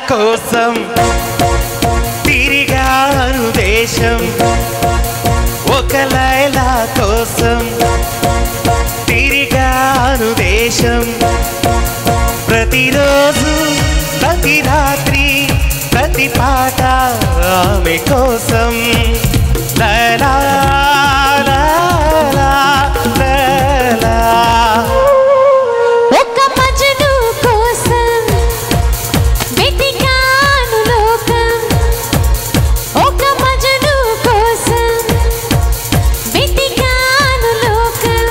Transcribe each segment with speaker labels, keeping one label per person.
Speaker 1: కోసం తిరిగాను దేశం ఒక లైలా కోసం తిరిగాను దేశం ప్రతిరోజు ప్రతి రాత్రి ప్రతి పాట ఆమె కోసం లైలా లైలా లైలా
Speaker 2: ఒక మజ్ను కోసం వెతికాను లోకం ఒక మజ్ను కోసం వెతికాను లోకం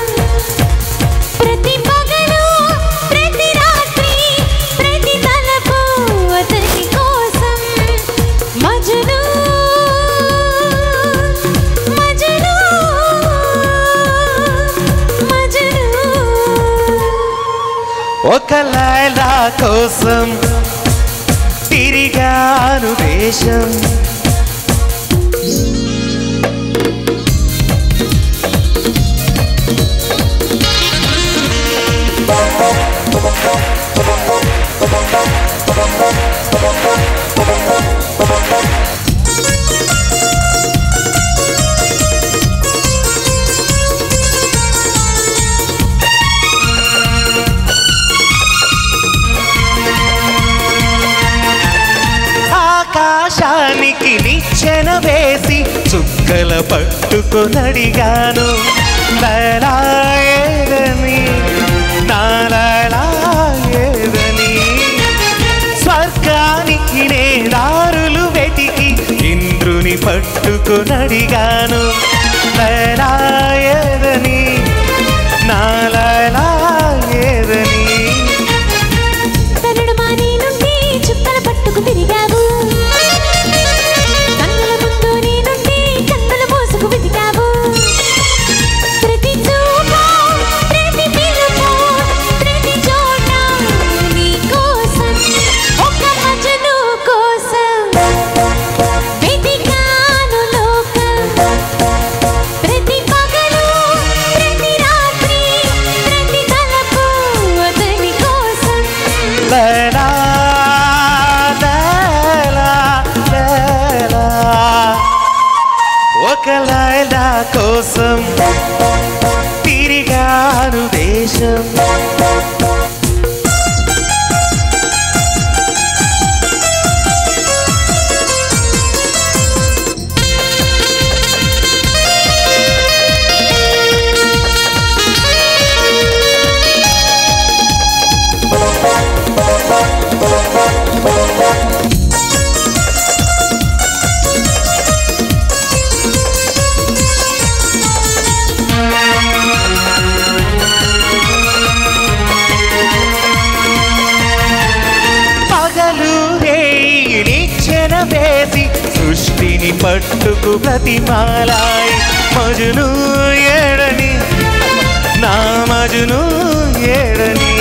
Speaker 2: ప్రతి పగలు ప్రతి రాత్రి ప్రతి తలపు అతని కోసం మజ్ను మజ్ను మజ్ను
Speaker 1: ఒక లైలా కోసం తిరిగాను దేశం ఆకాశానికి నిచ్చెన వేసి చుక్కల పట్టుకొనడిగాను లైలా ఏదని నా లైలా ఏదని స్వర్గానికి నే దారులు వెతికి ఇంద్రుని పట్టుకొనడిగాను లైలా ఏదని నా లైలా ఏదని
Speaker 2: తనడు మాని నుండి చుక్కల పట్టుకు తిరిగావు కన్నుల ముందు నీ నుండి కన్నుల మోసుకు వెతికావు ప్రతి చూపు ప్రతి పిలుపు ప్రతి చోట నీ కోసం ఒక మజ్ను కోసం వెతికాను లోకం ప్రతి పగలు ప్రతి రాత్రి ప్రతి తలపు అతని కోసం
Speaker 1: లైలా లైలా లైలా ఒక లైలా కోసం తిరిగాను దేశం పగలు రేయి నిచ్చెన వేసి సృష్టిని పట్టుకు ప్రతిమాలాయి మజును ఏడని నా మజును ఏడని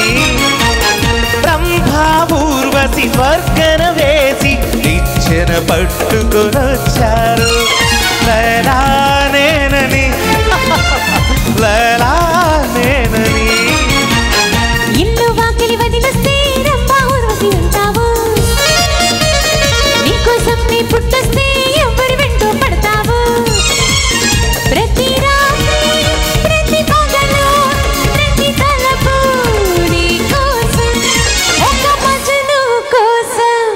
Speaker 1: బ్రహ్మా ఊర్వశి వర్గన వేసి నిచ్చెన పట్టుకొనొచ్చారు లైలా నేనని లైలా నేనని
Speaker 2: ఇల్లు వాకిలి వదిలేస్తే రంభా ఊర్వశి అంటావు నీకోసం నీ పుట్టొస్తే ఎవరి వెంటో పడతావు ప్రతి రాత్రి ప్రతి పగలు ప్రతి తలపు నీ కోసం ఒక మజ్ను కోసం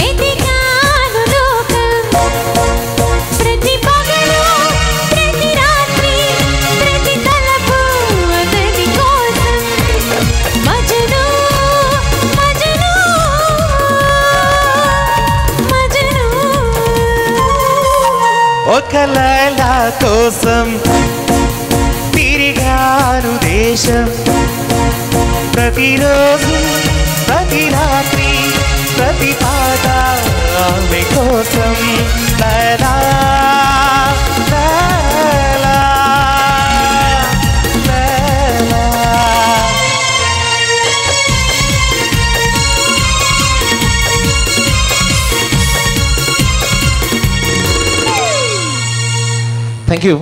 Speaker 2: వెతికాను లోకం ప్రతి పగలు ప్రతి రాత్రి ప్రతి తలపు అతని కోసం మజ్ను మజ్ను మజ్ను
Speaker 1: ఒక లైలా కోసం తిరిగాను దేశం ప్రతిరోజు ప్రతి రాత్రి ప్రతి పాట ఆమె కోసం లైలా లైలా లైలా థ్యాంక్ యూ.